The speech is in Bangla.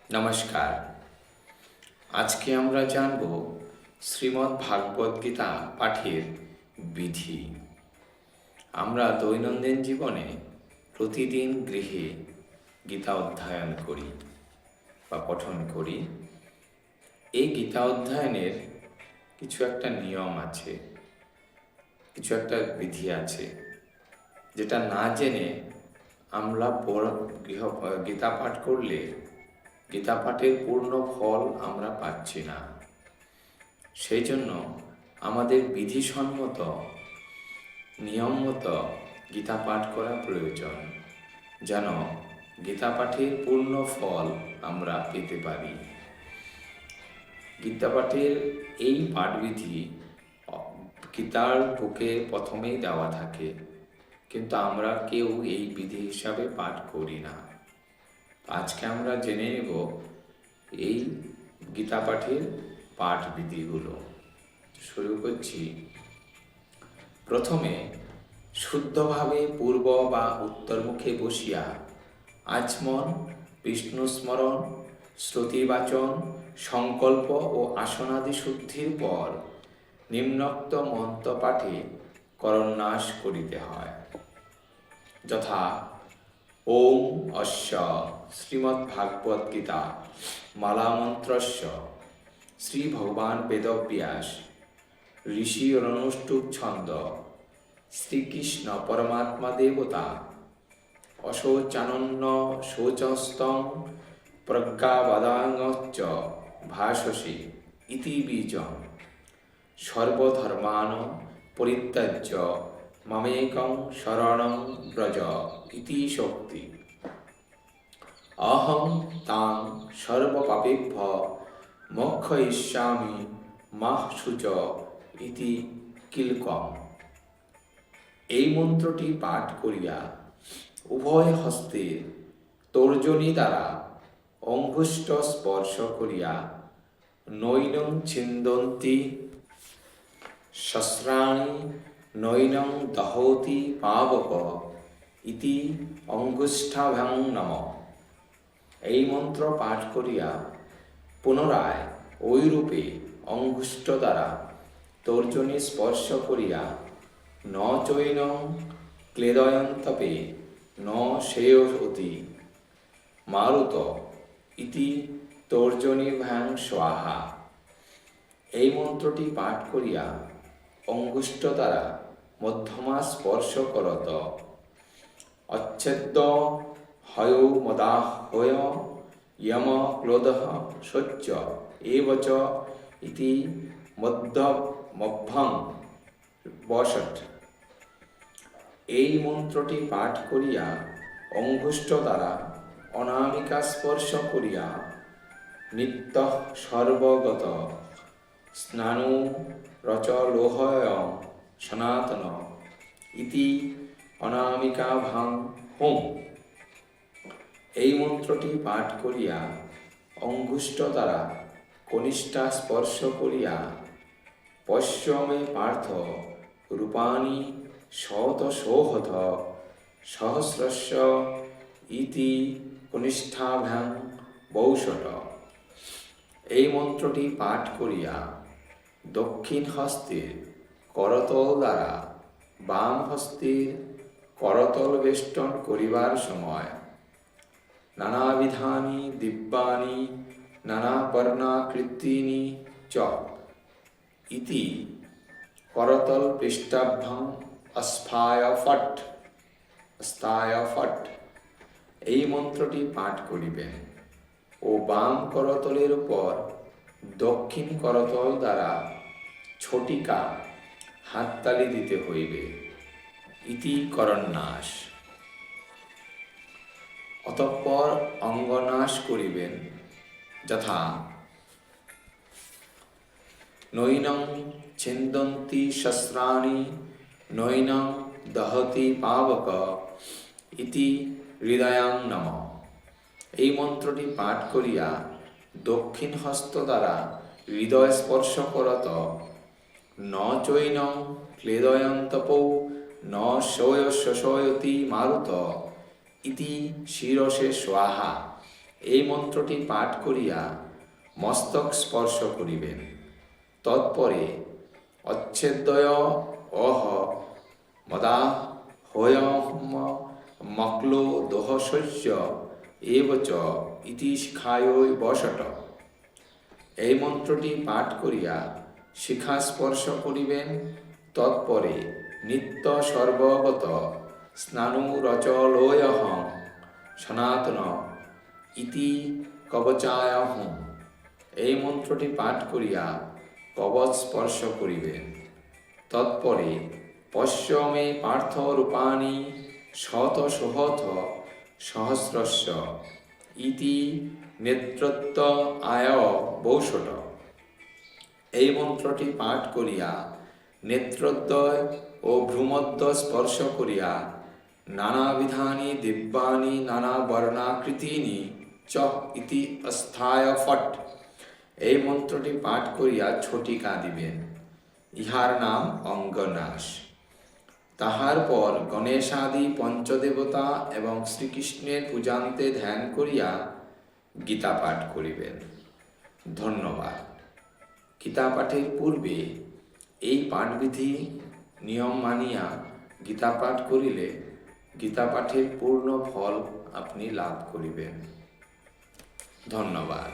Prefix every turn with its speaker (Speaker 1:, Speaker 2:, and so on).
Speaker 1: নমস্কার। আজকে আমরা জানব শ্রীমদ্ ভাগবত গীতা পাঠের বিধি। আমরা দৈনন্দিন জীবনে প্রতিদিন গৃহে গীতা অধ্যয়ন করি বা পঠন করি। এই গীতা অধ্যয়নের কিছু একটা নিয়ম আছে, কিছু একটা বিধি আছে, যেটা না জেনে আমরা গীতা পাঠ করলে গীতা পাঠের পূর্ণ ফল আমরা পাচ্ছি না। সেই জন্য আমাদের বিধিসম্মত নিয়ম মতো গীতা পাঠ করা প্রয়োজন, যেন গীতা পাঠের পূর্ণ ফল আমরা পেতে পারি। গীতা পাঠের এই পাঠবিধি গীতার বুকে প্রথমেই দেওয়া থাকে, কিন্তু আমরা কেউ এই বিধি হিসাবে পাঠ করি না। আজকে আমরা জেনে নেব এই গীতা পাঠের পাঠ বিধিগুলো। শুরু করছি। প্রথমে শুদ্ধভাবে পূর্ব বা উত্তরমুখে বসিয়া আচমন, বিষ্ণু স্মরণ, শ্রুতিবাচন, সংকল্প ও আসনাদি শুদ্ধির পর নিম্নোক্ত মন্ত্র পাঠে করন্যাস করিতে হয়। যথা ওম অস্য শ্রীমদ্ভাগবত গীতা মালামন্ত্রস্য শ্রী ভগবান বেদব্যাস ঋষি অনুষ্টুপ ছন্দ শ্রীকৃষ্ণ পরমাত্মা দেবতা অশোচানন্য শোচস্তং প্রজ্ঞাবাদাঙ্গচ্চ ভাষসি ইতি বীজং সর্বধর্মান পরিত্যাজ্য মামেকং শরণং ব্রজ ইতি শক্তি অহং তাং সর্বপাপেভ্যো মোক্ষয়িষ্যামি মা শুচ ইতি কিলকম। এই মন্ত্রটি পাঠ করিয়া উভয় হস্তে তর্জনী দ্বারা অঙ্গুষ্ঠ স্পর্শ করিয়া নৈনং ছিন্দন্তি শস্ত্রাণি নৈনং দহতি পাবক ইতি অঙ্গুষ্ঠাভ্যাং নমঃ। এই মন্ত্র পাঠ করিয়া পুনরায় ওইরূপে অঙ্গুষ্ঠ দ্বারা তর্জনী স্পর্শ করিয়া ন চৈনং ক্লেদয়ন্তপে ন শ্রেয়োতি মারুত ইতি তর্জনীভ্যাং স্বাহা। এই মন্ত্রটি পাঠ করিয়া অঙ্গুষ্ঠ দ্বারা মধ্যমা স্পর্শ করত অচ্ছেদ্য হয়ো মদাহয় ইয়ম ক্লোদঃ সচ্চ এবচ ইতি মধ্যমভ্যাং বসৎ। এই মন্ত্রটি পাঠ করিয়া অঙ্গুষ্ঠ দ্বারা অনামিকা স্পর্শ করিয়া নিত্য সর্বগত স্নানু রচলোহয় সনাতন ইতি অনামিকাভ্যাং হোম। এই মন্ত্রটি পাঠ করিয়া অঙ্গুষ্ঠ দ্বারা কনিষ্ঠা স্পর্শ করিয়া পশ্যমে পার্থ রূপাণি শতসোহত সহস্রস্য ইতি কনিষ্ঠাভ্যাং বৌষট। এই মন্ত্রটি পাঠ করিয়া দক্ষিণ হস্তের করতল দ্বারা বাম হস্তের করতল বেষ্টন করিবার সময় নানাবিধানি দিব্যানি নানাবর্ণাকৃতিনি চ ইতি করতল পৃষ্ঠাভ্যাং অস্থায় ফট। এই মন্ত্রটি পাঠ করিবেন ও বাম করতলের উপর দক্ষিণ করতল দ্বারা ছটিকা হাততালি দিতে হইবে ইতি করন্যাস। অতঃপর অঙ্গনাশ করিবেন। যথা নৈনং ছিন্দন্তি শস্ত্রাণি নৈনং দহতি পাবক ইতি হৃদয়াং নমঃ। এই মন্ত্রটি পাঠ করিয়া দক্ষিণ হস্ত দ্বারা হৃদয় স্পর্শ করত ন চৈনং ক্লেদয়ন্তপৌ ন শোয়তি মারুত ইতি শিরসে স্বাহা এই মন্ত্রটি পাঠ করিয়া মস্তক স্পর্শ করিবেন। তৎপরে অচ্ছেদ্যয় অহ মদা হয়ম মক্লো দোহশস্য এবচ ইতি শিখায় বসট। এই মন্ত্রটি পাঠ করিয়া শিখা স্পর্শ করিবেন। তৎপরে নিত্য সর্বগত স্নানুরচলোয়হং সনাতন ইতি কবচায়হং। এই মন্ত্রটি পাঠ করিয়া কবচ স্পর্শ করিবেন। তৎপরে পশ্য মে পার্থ রূপাণি শত সহথ সহস্রস্য ইতি নেত্রত্ব আয় বৌষট। এই মন্ত্রটি পাঠ করিয়া নেত্রদ্বয় ও ভ্রূমদ্বয় স্পর্শ করিয়া নানাবিধানি দিব্যানি নানা বর্ণাকৃতিনি চ ইতি অস্থায় ফট। এই মন্ত্রটি পাঠ করিয়া ছটিকা দিবেন। ইহার নাম অঙ্গনাশ। তাহার পর গণেশাদি পঞ্চদেবতা এবং শ্রীকৃষ্ণের পূজান্তে ধ্যান করিয়া গীতা পাঠ করিবেন। ধন্যবাদ। গীতা পাঠের পূর্বে এই পাঠবিধি নিয়ম মানিয়া গীতা পাঠ করিলে গীতা পাঠের পূর্ণ ফল আপনি লাভ করিবেন। ধন্যবাদ।